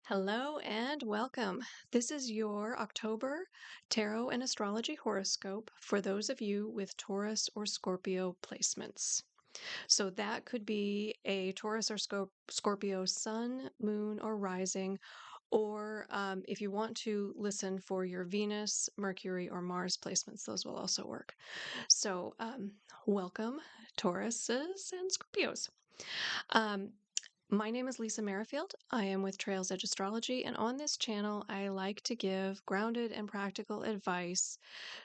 Hello and welcome. This is your October tarot and astrology horoscope for those of you with Taurus or Scorpio placements. So that could be a Taurus or Scorpio sun, moon, or rising, or if you want to listen for your Venus, Mercury, or Mars placements, those will also work. So welcome, Tauruses and Scorpios. Um, my name is Lisa Merrifield. I am with Trails Edge Astrology, and on this channel, I like to give grounded and practical advice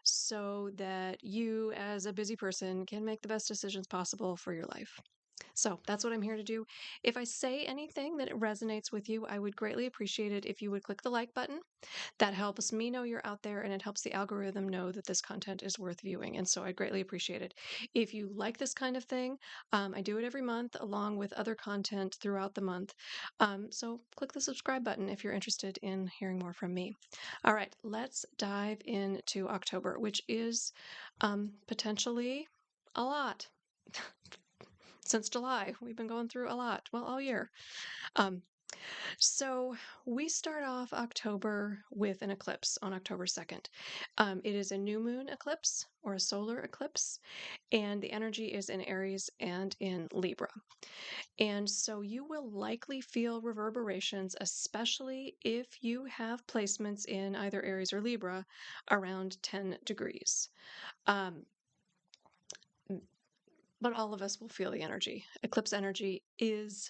so that you, as a busy person, can make the best decisions possible for your life. So that's what I'm here to do. If I say anything that resonates with you, I would greatly appreciate it if you would click the like button. That helps me know you're out there and it helps the algorithm know that this content is worth viewing. And so I'd greatly appreciate it. If you like this kind of thing, I do it every month along with other content throughout the month. So click the subscribe button if you're interested in hearing more from me. All right, let's dive into October, which is potentially a lot. Since July, we've been going through a lot. Well, all year. Um, so we start off October with an eclipse on October 2nd. It is a new moon eclipse or a solar eclipse, and the energy is in Aries and in Libra. And so you will likely feel reverberations, especially if you have placements in either Aries or Libra around 10 degrees. But all of us will feel the energy. Eclipse energy is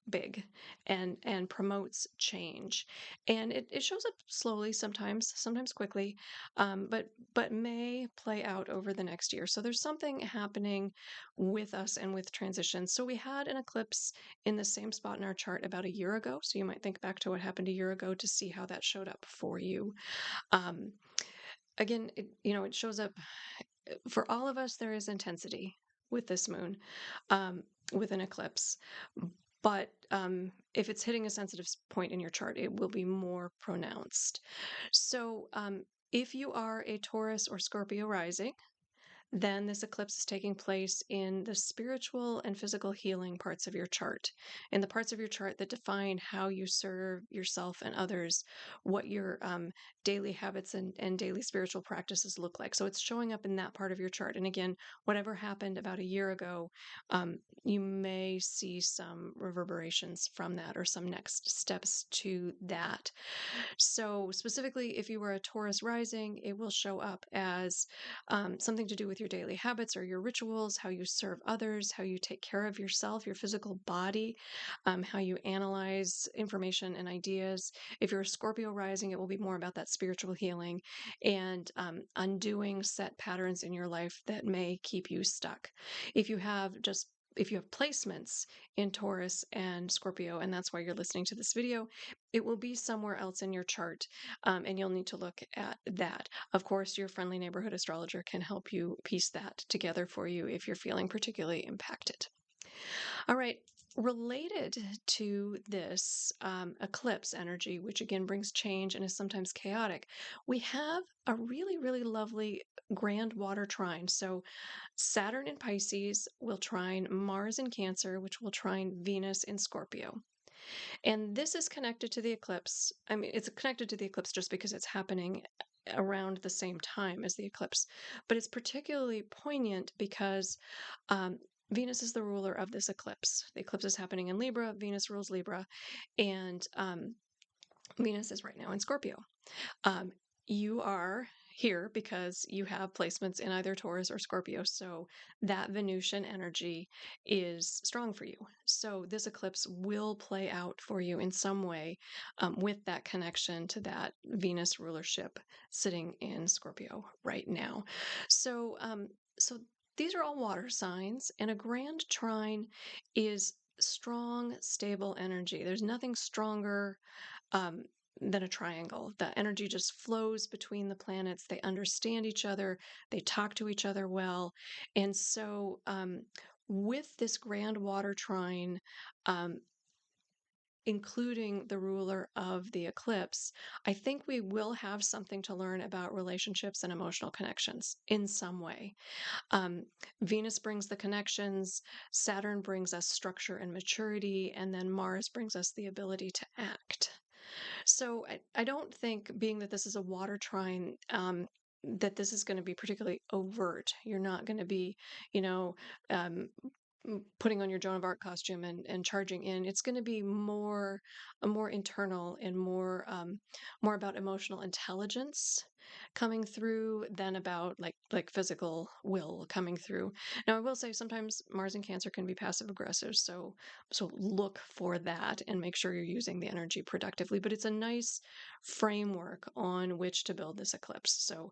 big and promotes change, and it shows up slowly, sometimes quickly, but may play out over the next year. So there's something happening with us and with transition. So we had an eclipse in the same spot in our chart about a year ago, so you might think back to what happened a year ago to see how that showed up for you. um, Again, it shows up for all of us. There is intensity with this moon, with an eclipse. But if it's hitting a sensitive point in your chart, it will be more pronounced. So if you are a Taurus or Scorpio rising, then this eclipse is taking place in the spiritual and physical healing parts of your chart, in the parts of your chart that define how you serve yourself and others, what your daily habits and daily spiritual practices look like. So it's showing up in that part of your chart. And again, whatever happened about a year ago, you may see some reverberations from that or some next steps to that. So, specifically, if you were a Taurus rising, it will show up as something to do with your daily habits or your rituals, how you serve others, how you take care of yourself, your physical body, how you analyze information and ideas. If you're a Scorpio rising, it will be more about that spiritual healing and undoing set patterns in your life that may keep you stuck. If you have placements in Taurus and Scorpio, and that's why you're listening to this video, it will be somewhere else in your chart, and you'll need to look at that. Of course, your friendly neighborhood astrologer can help you piece that together for you if you're feeling particularly impacted. All right. Related to this eclipse energy, which again brings change and is sometimes chaotic, we have a really, really lovely grand water trine. So Saturn in Pisces will trine Mars in Cancer, which will trine Venus in Scorpio. And this is connected to the eclipse. I mean, it's connected to the eclipse just because it's happening around the same time as the eclipse. But it's particularly poignant because um, Venus is the ruler of this eclipse. The eclipse is happening in Libra. Venus rules Libra. And Venus is right now in Scorpio. You are here because you have placements in either Taurus or Scorpio. So that Venusian energy is strong for you. So this eclipse will play out for you in some way with that connection to that Venus rulership sitting in Scorpio right now. So, so these are all water signs, and a grand trine is strong, stable energy. There's nothing stronger um, than a triangle. The energy just flows between the planets. They understand each other. They talk to each other well. And so, with this grand water trine, um, including the ruler of the eclipse, I think we will have something to learn about relationships and emotional connections in some way. Um, Venus brings the connections, Saturn brings us structure and maturity, and then Mars brings us the ability to act. So I don't think, being that this is a water trine, that this is going to be particularly overt. You're not going to be, you know, um, putting on your Joan of Arc costume and charging in. It's going to be more internal and more about emotional intelligence coming through than about like physical will coming through. Now, I will say sometimes Mars in Cancer can be passive aggressive, so look for that and make sure you're using the energy productively. But it's a nice framework on which to build this eclipse. So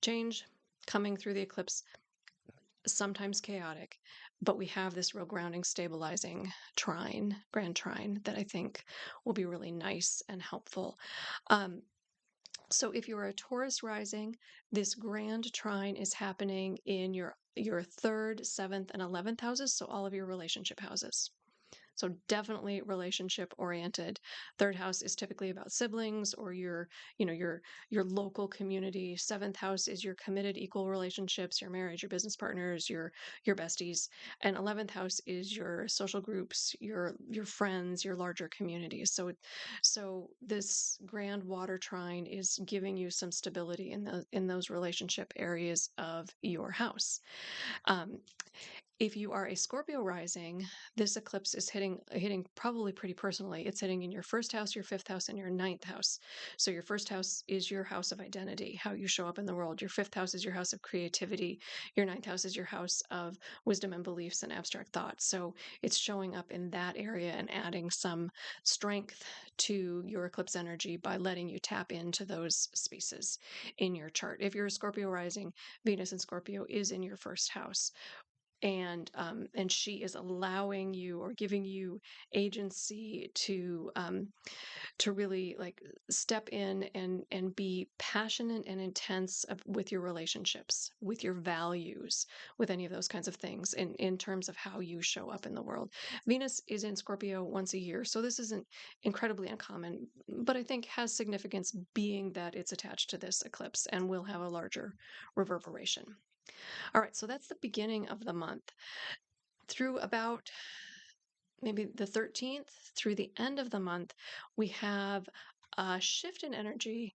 change coming through the eclipse, sometimes chaotic, but we have this real grounding, stabilizing grand trine, that I think will be really nice and helpful. Um, so if you're a Taurus rising, this grand trine is happening in your third, seventh, and 11th houses, so all of your relationship houses. So definitely relationship oriented. Third house is typically about siblings or your local community. Seventh house is your committed equal relationships, your marriage, your business partners, your besties. And 11th house is your social groups, your friends, your larger communities. So this grand water trine is giving you some stability in those relationship areas of your house. Um, if you are a Scorpio rising, this eclipse is hitting probably pretty personally. It's hitting in your first house, your fifth house, and your ninth house. So your first house is your house of identity, how you show up in the world. Your fifth house is your house of creativity. Your ninth house is your house of wisdom and beliefs and abstract thoughts. So it's showing up in that area and adding some strength to your eclipse energy by letting you tap into those spaces in your chart. If you're a Scorpio rising, Venus in Scorpio is in your first house, and she is allowing you or giving you agency to really like step in and be passionate and intense with your relationships, with your values, with any of those kinds of things in terms of how you show up in the world. Venus is in Scorpio once a year, so this isn't incredibly uncommon, but I think has significance being that it's attached to this eclipse and will have a larger reverberation. All right, so that's the beginning of the month. Through about maybe the 13th, through the end of the month, we have a shift in energy,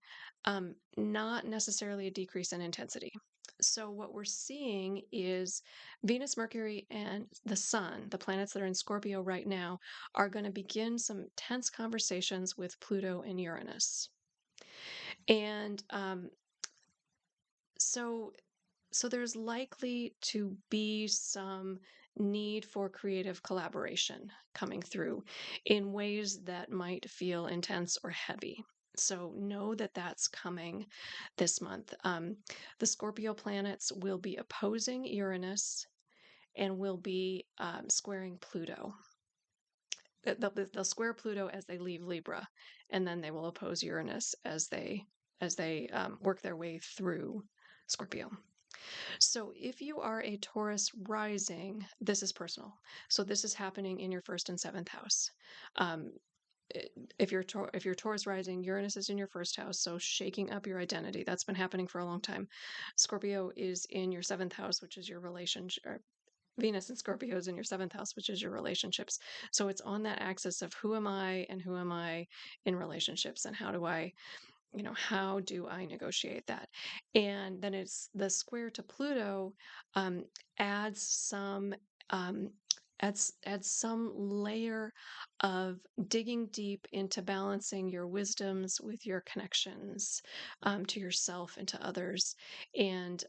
not necessarily a decrease in intensity. So, what we're seeing is Venus, Mercury, and the Sun, the planets that are in Scorpio right now, are going to begin some tense conversations with Pluto and Uranus. And so So there's likely to be some need for creative collaboration coming through in ways that might feel intense or heavy. So know that that's coming this month. The Scorpio planets will be opposing Uranus and will be squaring Pluto. They'll square Pluto as they leave Libra, and then they will oppose Uranus as they work their way through Scorpio. So if you are a Taurus rising, this is personal. So this is happening in your first and seventh house. Um, if you're Taurus rising, Uranus is in your first house, so shaking up your identity. That's been happening for a long time. Scorpio is in your seventh house, which is your relationship. Venus and Scorpio is in your seventh house, which is your relationships. So it's on that axis of who am I and who am I in relationships, and how do I negotiate that? And then it's the square to Pluto, um, adds some um, adds some layer of digging deep into balancing your wisdoms with your connections, to yourself and to others, and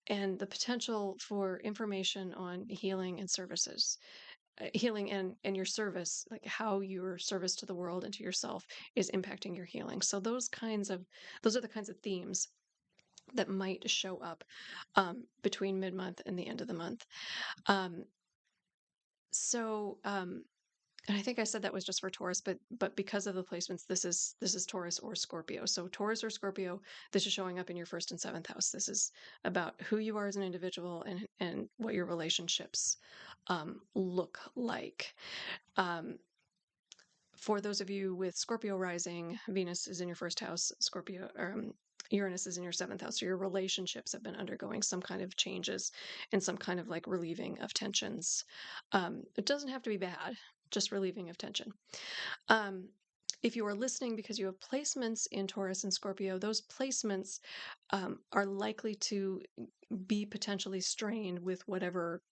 the potential for information on healing and services, healing and your service, like how your service to the world and to yourself is impacting your healing. So those are the kinds of themes that might show up between mid-month and the end of the month. Um, so and I think I said that was just for Taurus, but because of the placements, this is Taurus or Scorpio. So Taurus or Scorpio, this is showing up in your first and seventh house. This is about who you are as an individual and what your relationships look like. Um, for those of you with Scorpio rising, Venus is in your first house, Uranus is in your seventh house. So your relationships have been undergoing some kind of changes and some kind of like relieving of tensions. It doesn't have to be bad, just relieving of tension. Um, if you are listening because you have placements in Taurus and Scorpio, those placements are likely to be potentially strained with whatever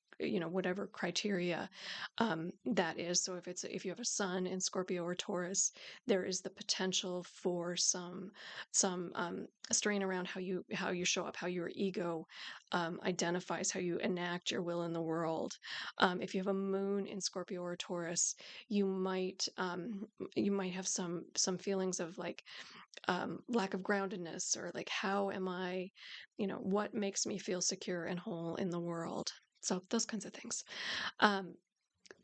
whatever criteria that is. So if you have a sun in Scorpio or Taurus, there is the potential for some strain around how you show up, how your ego identifies, how you enact your will in the world. If you have a moon in Scorpio or Taurus, you might have some feelings of like lack of groundedness, or like, how am I, what makes me feel secure and whole in the world? So those kinds of things. Um,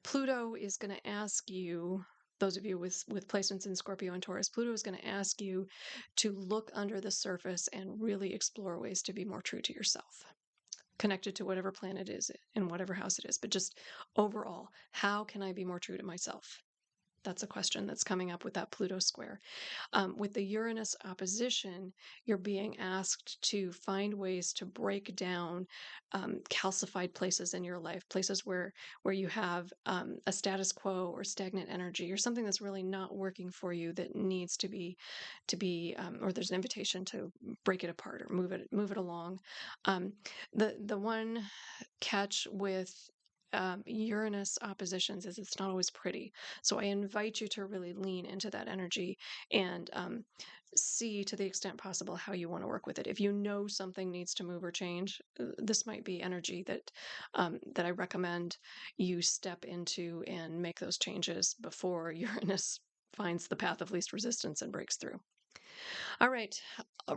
Pluto is going to ask you, those of you with placements in Scorpio and Taurus, Pluto is going to ask you to look under the surface and really explore ways to be more true to yourself, connected to whatever planet is in whatever house it is. But just overall, how can I be more true to myself? That's a question that's coming up with that Pluto square. With the Uranus opposition, you're being asked to find ways to break down calcified places in your life, places where you have a status quo or stagnant energy, or something that's really not working for you that needs to be, or there's an invitation to break it apart or move it along. The one catch with Uranus oppositions is it's not always pretty. So I invite you to really lean into that energy and see, to the extent possible, how you want to work with it. If you know something needs to move or change, this might be energy that I recommend you step into and make those changes before Uranus finds the path of least resistance and breaks through. All right.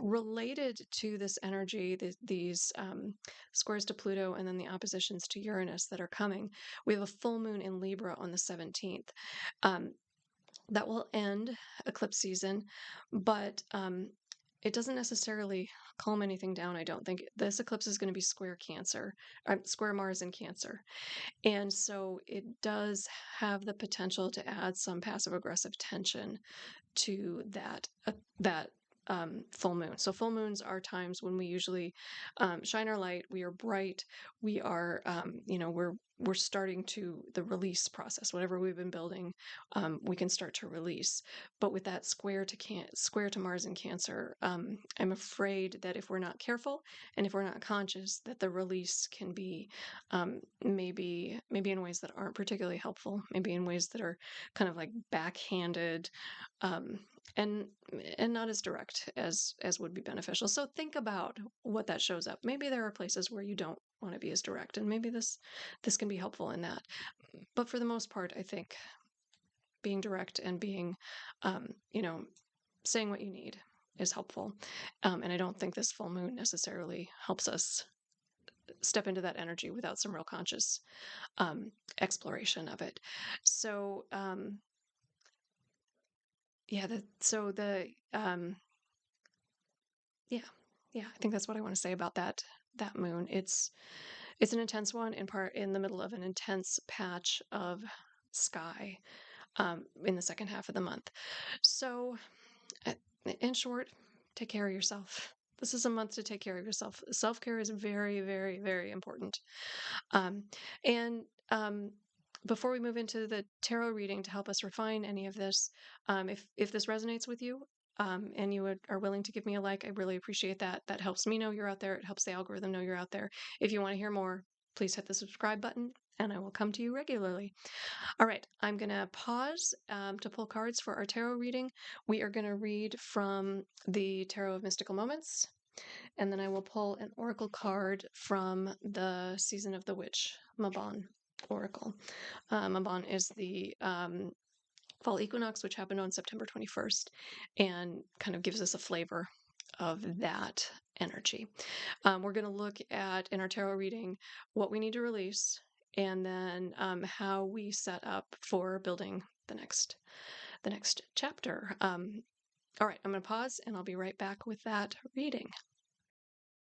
Related to this energy, these squares to Pluto and then the oppositions to Uranus that are coming, we have a full moon in Libra on the 17th. That will end eclipse season, but it doesn't necessarily calm anything down, I don't think. This eclipse is going to be square Cancer, square Mars in Cancer. And so it does have the potential to add some passive aggressive tension to that full moon. So full moons are times when we usually shine our light. We are bright. We are, we're starting to the release process. Whatever we've been building, we can start to release. But with that square to Mars in Cancer, I'm afraid that if we're not careful and if we're not conscious, that the release can be maybe in ways that aren't particularly helpful. Maybe in ways that are kind of like backhanded. Um, and not as direct as would be beneficial. So think about what that shows up. Maybe there are places where you don't want to be as direct, and maybe this can be helpful in that. But for the most part, I think being direct and being, saying what you need is helpful. And I don't think this full moon necessarily helps us step into that energy without some real conscious exploration of it. So, yeah, yeah, I think that's what I want to say about that moon. It's an intense one, in the middle of an intense patch of sky in the second half of the month. So, uh, in short, take care of yourself. This is a month to take care of yourself. Self-care is very, very, very important. Um, and before we move into the tarot reading to help us refine any of this, if this resonates with you, and you are willing to give me a like, I really appreciate that. That helps me know you're out there. It helps the algorithm know you're out there. If you want to hear more, please hit the subscribe button, and I will come to you regularly. All right, I'm going to pause to pull cards for our tarot reading. We are going to read from the Tarot of Mystical Moments, and then I will pull an oracle card from the Season of the Witch, Mabon Oracle. Mabon is the fall equinox, which happened on September 21st, and kind of gives us a flavor of that energy. We're going to look at, in our tarot reading, what we need to release, and then how we set up for building the next chapter. All right, I'm going to pause, and I'll be right back with that reading.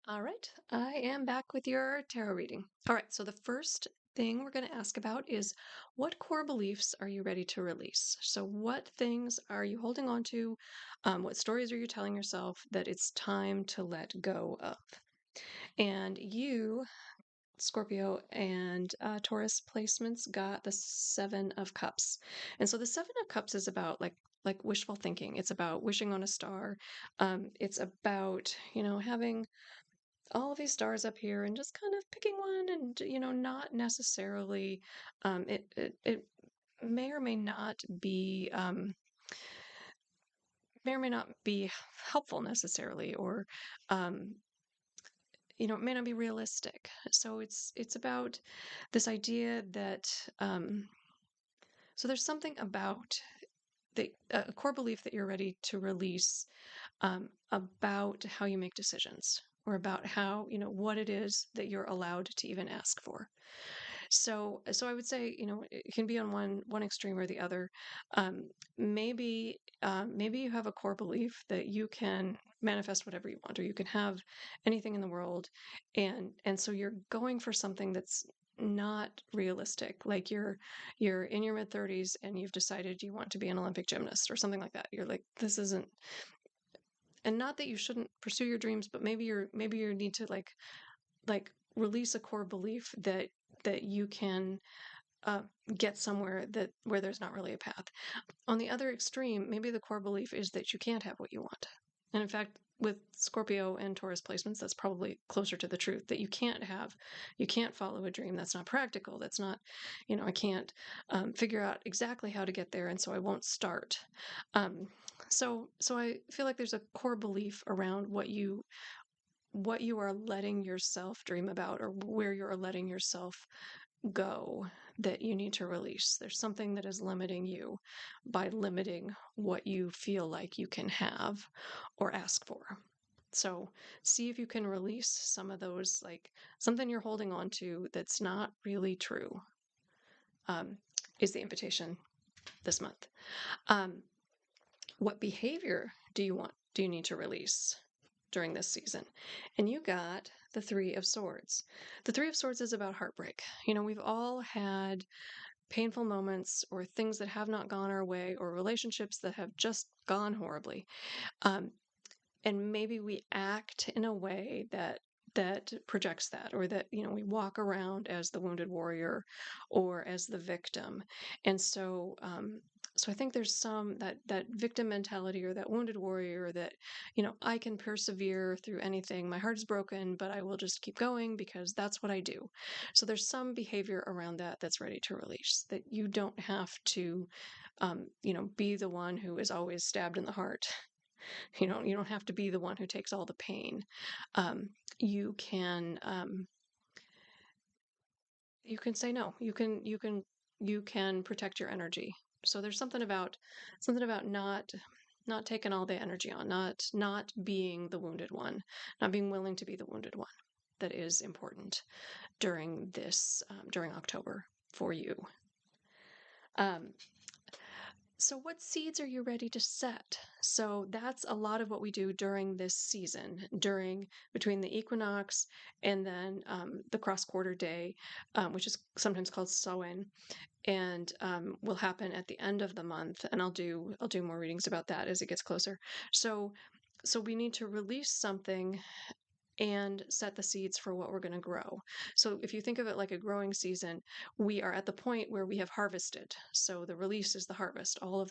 All right, I am back with your tarot reading. All right, so the first thing we're going to ask about is, what core beliefs are you ready to release? So what things are you holding on to? What stories are you telling yourself that it's time to let go of? And you, Scorpio and Taurus placements, got the Seven of Cups. And so the Seven of Cups is about like like wishful thinking. It's about wishing on a star. It's about, having all of these stars up here and just kind of picking one and, not necessarily, it may or may not be, may or may not be helpful necessarily, or, um, it may not be realistic. So it's about this idea that, so there's something about a core belief that you're ready to release, about how you make decisions, or about how, what it is that you're allowed to even ask for. So I would say, it can be on one extreme or the other. Maybe you have a core belief that you can manifest whatever you want, or you can have anything in the world, and so you're going for something that's not realistic. Like you're in your mid 30s and you've decided you want to be an Olympic gymnast or something like that. You're like, this isn't, and not that you shouldn't pursue your dreams, but maybe you need to like release a core belief that you can, uh, get somewhere that where there's not really a path. On the other extreme, maybe the core belief is that you can't have what you want. And in fact, with Scorpio and Taurus placements, that's probably closer to the truth, that you can't follow a dream. That's not practical. That's not, I can't, figure out exactly how to get there. And so I won't start. Um, so I feel like there's a core belief around what you are letting yourself dream about, or where you're letting yourself go, that you need to release. There's something that is limiting you by limiting what you feel like you can have or ask for. So see if you can release some of those, like something you're holding on to that's not really true, um, is the invitation this month. Um, what behavior do you need to release during this season? And you got the Three of Swords. The Three of Swords is about heartbreak. We've all had painful moments, or things that have not gone our way, or relationships that have just gone horribly. Um, and maybe we act in a way that projects that, or that, we walk around as the wounded warrior or as the victim. And so I think there's some that victim mentality, or that wounded warrior, that, I can persevere through anything. My heart is broken, but I will just keep going because that's what I do. So there's some behavior around that that's ready to release, that you don't have to, be the one who is always stabbed in the heart. You don't have to be the one who takes all the pain. Um, you can, you can say no. You can protect your energy. So there's something about not taking all the energy on, not being the wounded one, not being willing to be the wounded one, that is important during October for you. Um, So, what seeds are you ready to set? So, that's a lot of what we do during this season, between the equinox and then, the cross quarter day, which is sometimes called Samhain, and, will happen at the end of the month. And I'll do more readings about that as it gets closer. So, so we need to release something and set the seeds for what we're going to grow. So if you think of it like a growing season, we are at the point where we have harvested. So the release is the harvest, all of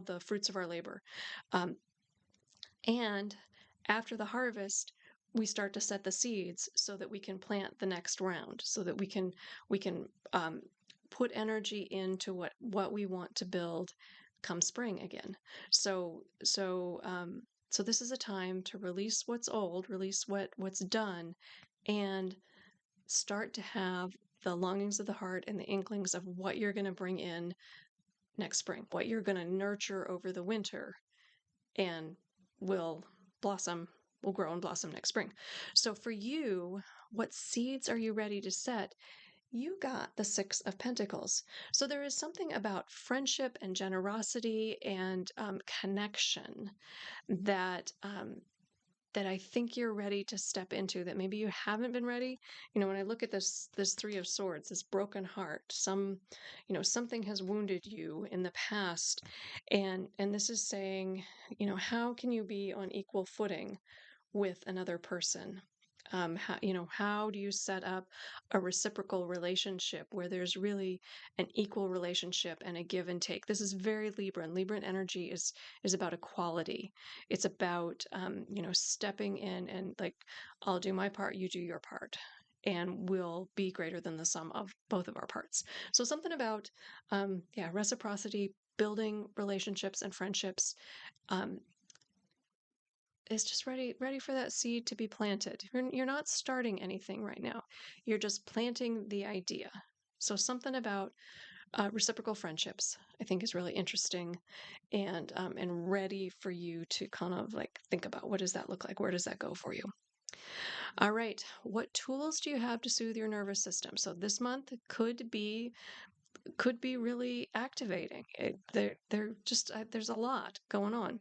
the fruits of our labor. Um, and after the harvest, we start to set the seeds so that we can plant the next round, so that we can put energy into what we want to build come spring again. So this is a time to release what's old, release what's done, and start to have the longings of the heart and the inklings of what you're going to bring in next spring, what you're going to nurture over the winter, and will blossom, will grow and blossom next spring. So for you, what seeds are you ready to set? You got the Six of Pentacles. So there is something about friendship and generosity and, connection that, that I think you're ready to step into, that maybe you haven't been ready. When I look at this Three of Swords, this broken heart, something has wounded you in the past, and this is saying, how can you be on equal footing with another person? How do you set up a reciprocal relationship where there's really an equal relationship and a give and take? This is very Libran. Libran energy is about equality. It's about stepping in and like, I'll do my part, you do your part, and we'll be greater than the sum of both of our parts. So something about reciprocity, building relationships and friendships, um, is just ready for that seed to be planted. You're not starting anything right now. You're just planting the idea. So something about reciprocal friendships, I think, is really interesting, and ready for you to kind of like think about, what does that look like? Where does that go for you? All right, what tools do you have to soothe your nervous system? So this month could be really activating. They're just there's a lot going on.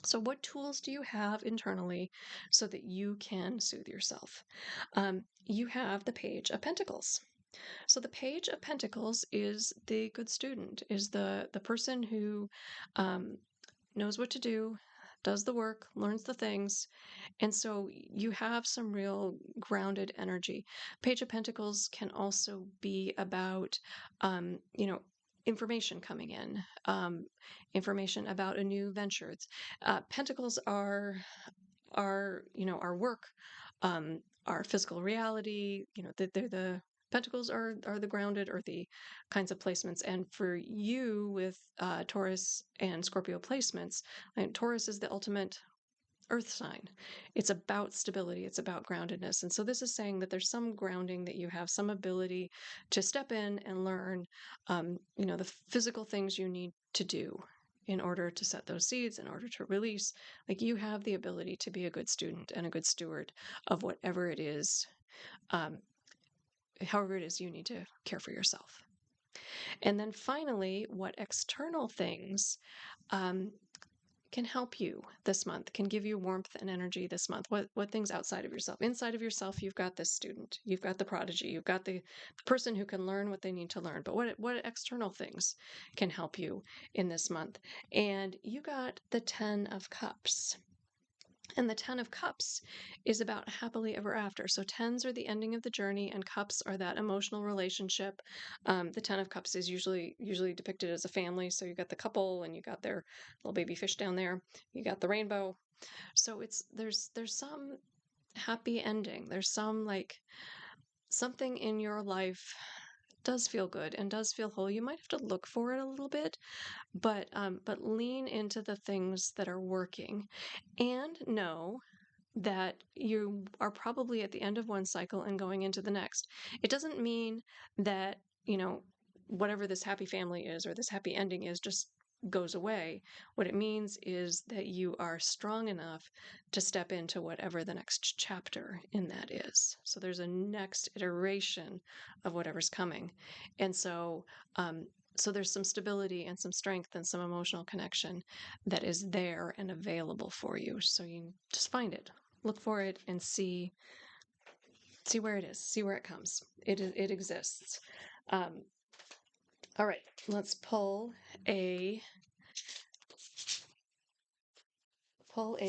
So, what tools do you have internally so that you can soothe yourself? You have the Page of Pentacles. So, the Page of Pentacles is the good student, is the person who um, knows what to do, does the work, learns the things, and so you have some real grounded energy. Page of Pentacles can also be about, information coming in, information about a new venture. Pentacles our work, our physical reality. They're the Pentacles are the grounded, earthy kinds of placements. And for you with Taurus and Scorpio placements, Taurus is the ultimate earth sign. It's about stability, it's about groundedness. And so this is saying that there's some grounding, that you have some ability to step in and learn the physical things you need to do in order to set those seeds, in order to release. Like, you have the ability to be a good student and a good steward of whatever it is, um, however it is you need to care for yourself. And then finally, what external things um, can help you this month, can give you warmth and energy this month? What things outside of yourself? Inside of yourself, you've got this student, you've got the prodigy, you've got the person who can learn what they need to learn. But what external things can help you in this month? And you got the 10 of Cups. And the 10 of Cups is about happily ever after. So tens are the ending of the journey, and cups are that emotional relationship. The 10 of Cups is usually depicted as a family. So you got the couple, and you got their little baby fish down there. You got the rainbow. So there's some happy ending. There's some, like, something in your life does feel good and does feel whole. You might have to look for it a little bit, but lean into the things that are working, and know that you are probably at the end of one cycle and going into the next. It doesn't mean that, whatever this happy family is or this happy ending is just goes away. What it means is that you are strong enough to step into whatever the next chapter in that is. So there's a next iteration of whatever's coming. And so there's some stability and some strength and some emotional connection that is there and available for you. So you just find it, look for it, and see where it is, see where it comes. It exists. All right, let's pull a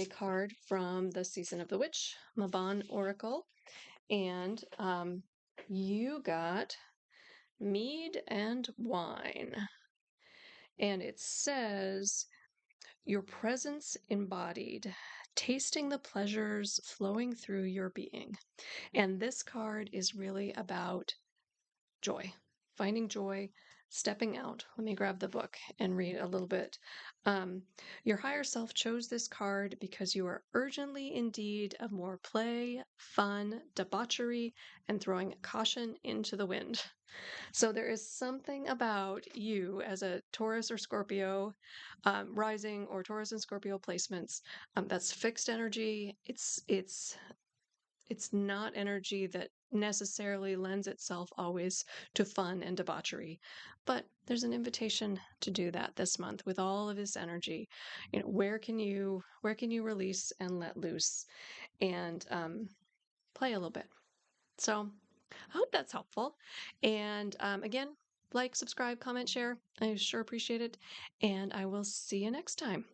card from the Season of the Witch, Maban Oracle, and you got Mead and Wine, and it says, your presence embodied, tasting the pleasures flowing through your being. And this card is really about joy, finding joy, stepping out. Let me grab the book and read a little bit. Your higher self chose this card because you are urgently in need of more play, fun, debauchery, and throwing caution into the wind. So there is something about you as a Taurus or Scorpio rising, or Taurus and Scorpio placements, that's fixed energy. It's not energy that necessarily lends itself always to fun and debauchery, but there's an invitation to do that this month with all of this energy. Where can you release and let loose, and play a little bit? So I hope that's helpful. And again, like, subscribe, comment, share. I sure appreciate it. And I will see you next time.